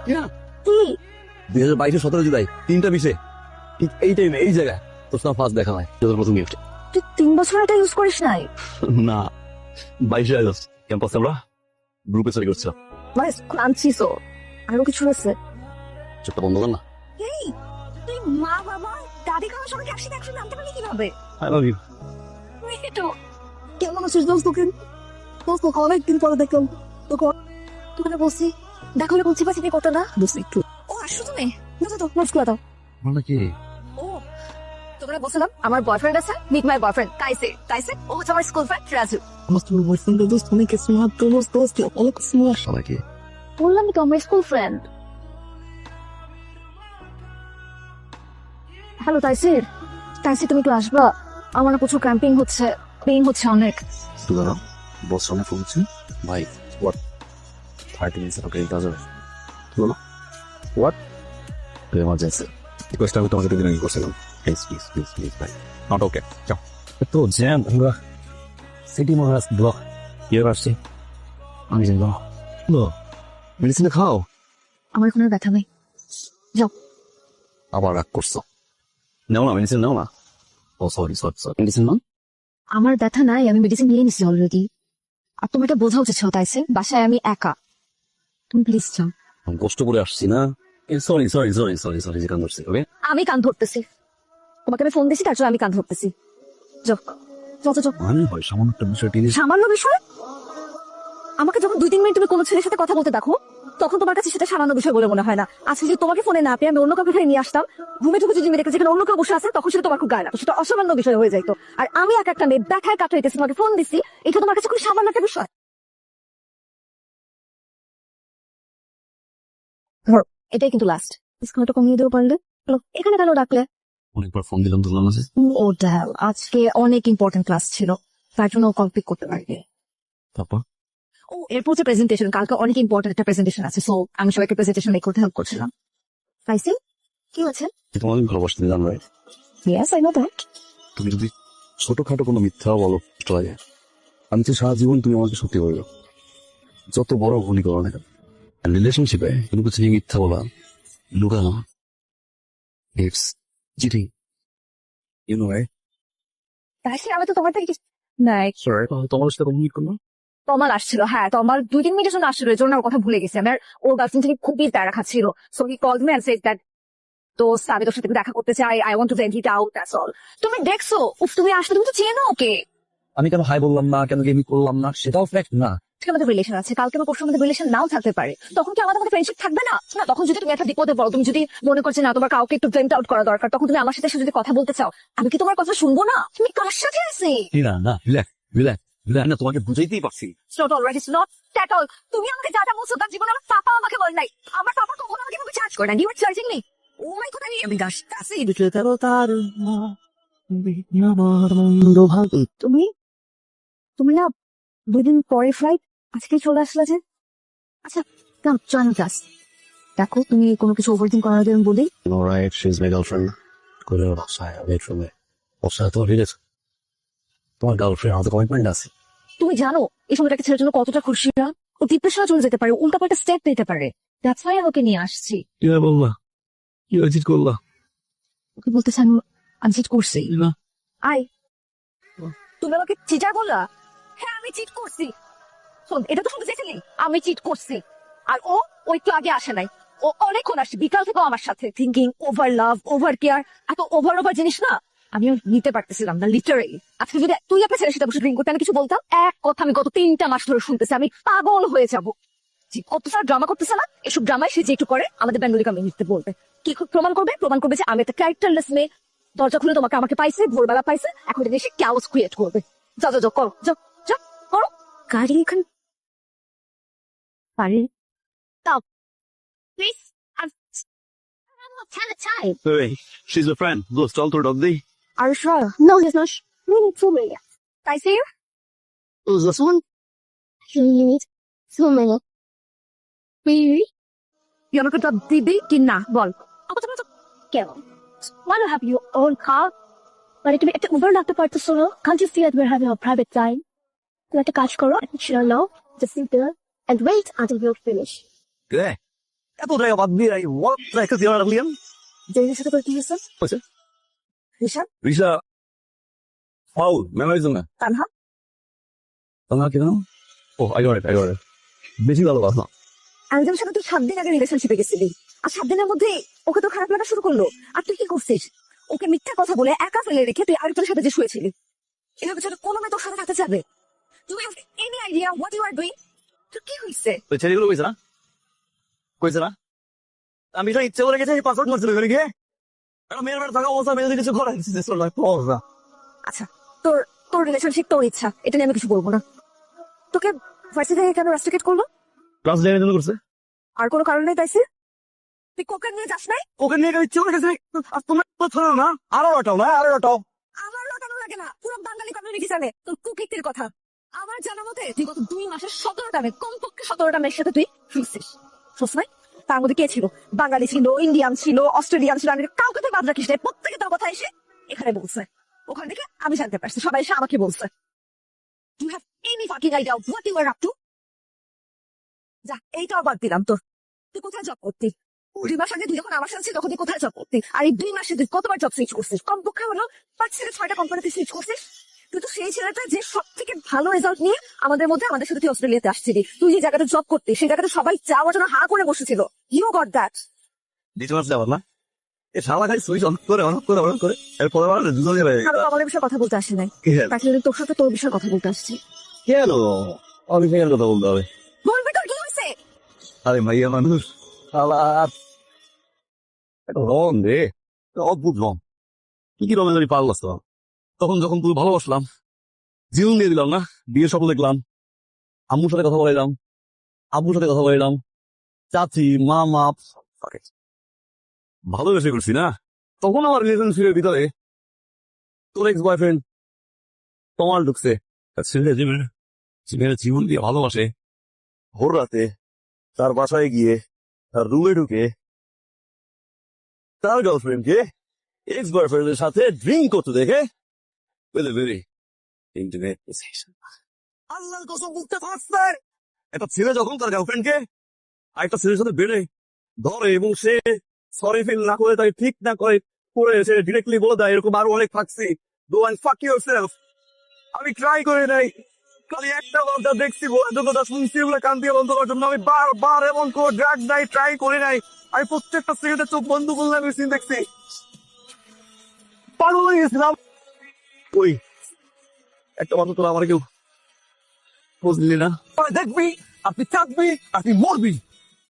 কি 2022 17 জুলাই 3টা 20 ঠিক এই টাইমে এই জায়গায় তোর সাথে ফার্স্ট দেখা হয় তোর প্রথম গিফট তুই 3 বছর এটা ইউজ করিস নাই? না 22 আগস্ট ক্যাম্পাসে আমরা গ্রুপে চলে করছিলাম মানে ক্লান্তি তো আরো কিছু আছে? চোখটা বন্ধ কর না। এই তুই মা বাবা দাদি খাওয়া সবাইকে একসাথে একসাথে নামতে পারলি কিভাবে? I love you. তো কেমন আছিস দোস্ত? দোস্ত অনেকদিন পরে দেখলাম তোকে। তোকে বলছি দেখা হলে বলছি পাচ্ছি কত না দোস্ত একটু। ও আসো তুমি তো নোটস গুলো দাও। মানে কি? ও তোমরা বলছিলাম আমার বয়ফ্রেন্ড আছে, মিট মাই বয়ফ্রেন্ড তাইসে ও হচ্ছে আমার স্কুল ফ্রেন্ড রাজু। তোর বয়ফ্রেন্ড দোস্ত অনেক স্মার্ট দোস্ত অনেক স্মার্ট সবাই কি বললাম তো আমার স্কুল ফ্রেন্ড। হ্যালো তাইসির তুমি একটু আসবা? আমার না প্রচুর ক্যাম্পিং হচ্ছে, পেইন হচ্ছে অনেক। তুই দাঁড়া বস সামনে ফোন করছি ভাই হোয়াট 30 মিনিটস ওকে দাও যাবে বলো হোয়াট তুই এমার্জেন্সি রিকোয়েস্ট আমি তোমাকে দিন আগে করছিলাম প্লিজ ভাই নট ওকে যাও তো জ্যাম পুরো সিটি মহারাজ ব্লক ইয়ে আসছে আমি জানি নো মেডিসিন খাও। আমার কোনো ব্যথা নেই, যাও। আবার রাগ করছো নাও না মেডিসিন নাও না। ও সরি মেডিসিন নাও। আমার ব্যথা নাই, আমি মেডিসিন নিয়ে নিছি অলরেডি। আর তুমি এটা বোঝা উচিত ছিল তাইসে, বাসায় আমি একা। তুমি প্লিজ যাও। আমি কষ্ট করে আসছি না। সরি যে কান ধরছি ওকে আমি কান ধরতেছি, তোমাকে আমি ফোন দিছি তার জন্য আমি কান ধরতেছি। যাও আমি হয় সামান্য একটা বিষয় টিনি সামান্য বিষয়। আমাকে যখন 2-3 মিনিট তুমি কোনো ছেলের সাথে কথা বলতে দেখো তখন তোমার কাছে সেটা সামান্য বিষয় বলে মনে হয় না। আজকে যদি তোমাকে ফোনে না পেয়ে আমি অন্য কাউকে নিয়ে আসতাম, ঘুমে ঢুকে যদি মেয়েকে যেখানে অন্য কেউ বসে আছে তখন সেটা তোমার খুব গায়ে লাগতো, সেটা অসামান্য বিষয় হয়ে যাইতো। আর আমি একটা মেয়ে দেখায় কাটাইতেছি, তোমাকে ফোন দিছি, এটা তোমার কাছে খুব সামান্য একটা বিষয়। ধরো এটাই কিন্তু লাস্ট, ডিসকাউন্টটা কমিয়ে দেবো পারলে। এখানে কেন ডাকলে? অনেকবার ফোন দিলাম ধরলাম না। ও ড্যাল, আজকে অনেক ইম্পর্টেন্ট ক্লাস ছিল তার জন্য কল পিক করতে পারবে। তারপর ও এরপর যে প্রেজেন্টেশন, কালকে অনেক ইম্পর্টেন্ট একটা প্রেজেন্টেশন আছে, সো আমি সবাইকে প্রেজেন্টেশন মেক করতে হেল্প করছিলাম। তাইসি কি আছে? তোমাকে ভালোবাসতে দিলাম right. Yes I know that. তুমি যদি ছোটখাটো কোনো মিথ্যা বলো কষ্ট লাগে, আমি তো সারা জীবন তুমি আমাকে সত্যি বলবে, যত বড় ভুলই করো না কেন। রিলেশনশিপে কোনো কিছু নিয়ে মিথ্যা বলা লুকানো it's cheating, you know right. তাইসি আমি তো তোমার থেকে কিছু নাই। সরি তোমার সাথে কমিউনিকেট করবো। তমাল আসছিল, হ্যাঁ তমাল 2-3 মিনিটের জন্য আসছিল, এর জন্য আমার কথা ভুলে গেছি। আমার ওর গার্লফ্রেন্ড থেকে খুবই প্যারা খাচ্ছিল, so he called me and said that তো আমি তোর সাথে দেখা করতে চাই, I want to vent it out, that's all. তুমি দেখছো উফ, তুমি আসলে তুমি তো চেনো ওকে। আমি কেন হাই বললাম না, কেন গেমি করলাম না, সেটাও ফ্যাক্ট না। ঠিক আমাদের রিলেশন আছে, কালকে বা পরশু আমাদের রিলেশন নাও থাকতে পারে, তখন কি আমাদের মধ্যে ফ্রেন্ডশিপ থাকবে না? না তখন যদি তুমি একটা বিপদে পড়ো, তুমি যদি মনে করছো না তোমার কাউকে একটু ভেন্ট আউট করা দরকার, তখন তুমি আমার সাথে এসে যদি কথা বলতে চাও, আমি কি তোমার কথা শুনবো না? তুমি কার সাথে আছি? না রিল্যাক্স না, তোমাকে বুঝাইতেই পারছি। It's not all right, it's not at all. তুমি আমাকে যা যা বলছো তার জীবনে আমার পাপা আমাকে বলে নাই। আমার পাপা কখনো আমাকে এভাবে চার্জ করে না। You are charging me. Oh my God, আমি গাছটাছি। তুমি তুমি না 2 দিন পরে ফ্লাইট, আজকে চলে আসলে যে। আচ্ছা কাম জয়েন ক্লাস। দেখো তুমি কোনো কিছু ওভারথিং করার আগে আমি বলি। Alright she is my girlfriend. করে বাসায় ওয়েট ফ্রম এ বাসায় তো রিলেশন, তোমার গার্লফ্রেন্ড আমাদের কমিটমেন্ট আছে। তুমি জানো এই সময়টাকে ছেলের জন্য কতটা খুশি না? ও ডিপ্রেশনে চলে যেতে পারে, উল্টাপাল্টা স্টেপ নিতে পারে। দ্যাটস ওয়াই ওকে নিয়ে আসছি। কি বললা, কি চিট করলা? ওকে বলতে চান আমি চিট করছি। না আই তুমি আমাকে চিটার বললা? হ্যাঁ আমি চিট করছি। শোন এটা তো শুনতে চাইছিলি, আমি চিট করছি। আর ও ওই একটু আগে আসে নাই, ও অনেকক্ষণ আসছে বিকাল থেকে আমার সাথে। থিঙ্কিং, ওভার লাভ, ওভার কেয়ার, এত ওভার জিনিস না আমিও নিতে পারতেছিলাম না লিটারেলি। আজকে যদি তুই একটা ছেলের সাথে বসে ড্রিঙ্ক করতে আমি কিছু বলতাম, এক কথা আমি গত 3টা মাস ধরে শুনতেছি, আমি পাগল হয়ে যাবো। কত সারা ড্রামা করতেছে না, এসব ড্রামায় সে যে একটু করে আমাদের বেঙ্গলি কমিউনিটিতে বলবে কি প্রমাণ করবে যে আমি একটা ক্যারেক্টারলেস মেয়ে। দরজা খুলে আমাকে পাইছে, ভোরবেলা পাইছে, এখন এটা এসে ক্যাওস ক্রিয়েট করবে। যাও করো, যাও করো। গাড়ি এখানে পারে দাও please. Hey, she's a friend. Go stall to Dogdi. Are you sure? No, he's not. We need 2 million. I see you. Who's this one? You need 2 million. Maybe. You আমাকে জব দিবি কি না বল? কেন? Why not have your own car? মানে তুমি একটা Uber ডাকতে পারতেছো না? Can't you see that we're having a private time? তুমি একটা কাজ করো, chill out, just sit there and wait until you're finished. Good. এত জায়গা বাদ দিয়ে এই ওয়াট একটা জিরা রাখলিয়াম জেনের সাথে তোর কি হয়েছে? হয়েছে রিশান? রিসা ফাউল মেমোরিজ না তানহা? তোমার কি নাম ও আই গট ইট বেশি ভালোবাসা আমি যেমন সাথে তুই 7 দিন আগে রিলেশনশিপে গেছিলি, আর 7 দিনের মধ্যে ওকে তো খারাপ লাগা শুরু করলো। আর তুই কি করছিস? ওকে মিথ্যা কথা বলে একা ফেলে রেখে তুই আরেকজনের সাথে যে শুয়েছিলি। এভাবে যদি কোনো মেয়ে তোর সাথে থাকতে যাবে, do you have any idea what you are doing? তোর কি হয়েছে? তো ছেলেগুলো কইছে না আমি তো ইচ্ছে করে গেছি পাসওয়ার্ড মারছিল ওখানে গিয়ে একটা মেয়ের বাড়ি থাকা অবস্থা মেয়েদের কিছু করার না আচ্ছা, তোর তোর রিলেশনশিপ তোর ইচ্ছা, এটা নিয়ে আমি কিছু বলবো না। তোকে ভার্সিটি থেকে কেন রাস্ট্রিকেট করলো? ক্লাস ডেনের জন্য করছে আর কোনো কারণ নেই তাইছে? তুই কোকেন নিয়ে যাস নাই? ওকে নিয়ে গেলে ইচ্ছে করে গেছে আর তোমরা ছাড়ো না আরো রটাও আমার লটানো লাগে না, পুরো বাঙালি কমিউনিটি জানে তোর কুকীর্তির কথা। আমার জানা মতে তুই গত 2 মাসে 17টা মেয়ে, কমপক্ষে 17টা মেয়ের সাথে তুই শুয়েছিস। শুস নাই? তার মধ্যে কে ছিল? বাঙালি ছিল, ইন্ডিয়ান ছিল, অস্ট্রেলিয়ান ছিল, আমি কাউকে তুই বাদ রাখিস নাই। প্রত্যেকে তোর কথা এসে এখানে বলছে। ওখান থেকে আমি জানতে পারছি, সবাই এসে আমাকে বলছে। Do have any fucking idea what you are up to? যা, এইটাও বাদ দিলাম তোর। তুই কোথায় জব করতি? 2 মাস আগে তুই যখন আমার সাথে ছিলি তখন তুই কোথায় জব করতি? আর এই 2 মাসে তুই কতবার জব সুইচ করছিস? কমপক্ষে হলো 5 থেকে 6টা কোম্পানিতে সুইচ করছিস। তুই তো সেই ছেলেটা যে সব থেকে ভালো রেজাল্ট নিয়ে আমাদের সাথে তুই অস্ট্রেলিয়াতে আসছিলি। তুই যে জায়গাটা জব করতি সেই জায়গাটা সবাই যাওয়ার জন্য হা করে বসেছিল। You got that. দিতে পারছে আবার না এ শালা খাই সুইচ অন করে এরপরে আবার দুজনে হয়ে কারো আমাদের বিষয়ে কথা বলতে আসি নাই, কি হলো? তাকে তোর সাথে তোর বিষয়ে কথা বলতে আসছি। কেন অভিষেকের কথা বলতে হবে বলবি তোর কি হয়েছে? আরে ভাইয়া মানুষ শালা একটা রং রে একটা অদ্ভুত রং কি রঙের জানি পাগল আসতো তখন যখন তুই ভালোবাসলাম জীবন দিয়ে দিলাম না বিয়ের স্বপ্ন দেখলাম আম্মুর সাথে কথা বলাইলাম আব্বুর সাথে কথা বলাইলাম চাচি মামা ভালোবেসে করছি না তখন আমার রিলেশনশিপের ভিতরে তোর এক্স বয়ফ্রেন্ড তোমার ঢুকছে জীবন দিয়ে ভালোবাসে ভোর রাতে তার বাসায় গিয়ে তার রুমে ঢুকে তার গার্লফ্রেন্ডকে এক্স বয়ফ্রেন্ডের সাথে ড্রিঙ্ক করতে দেখে with a very intimate position. আল্লাহর কসম বলতে পারছে একটা ছেলে যখন তার গার্লফ্রেন্ডকে আরেকটা ছেলের সাথে বেড়ে ধরে এবং সে সরি ফিল না করে তাকে ঠিক না করে সে ডিরেক্টলি বলে দেয় এরকম আরো অনেক থাকছি গো অ্যান্ড ফাক ইউরসেলফ আমি ট্রাই করে নাই খালি একটা লজ্জা দেখছি যোগ্যতা শুনছি বলে কান দিয়ে বন্ধ করার জন্য আমি বারবার এমন করে ড্রাগ নাই ট্রাই করে নাই আমি প্রত্যেকটা সিগারেটে চোখ বন্ধ করলে আমি সিন দেখছি পাগল হয়ে গেছিলাম ওই একটা মানুষ তোরা আমার কেউ খোঁজ নিলি না দেখবি আপনি থাকবি আপনি মরবি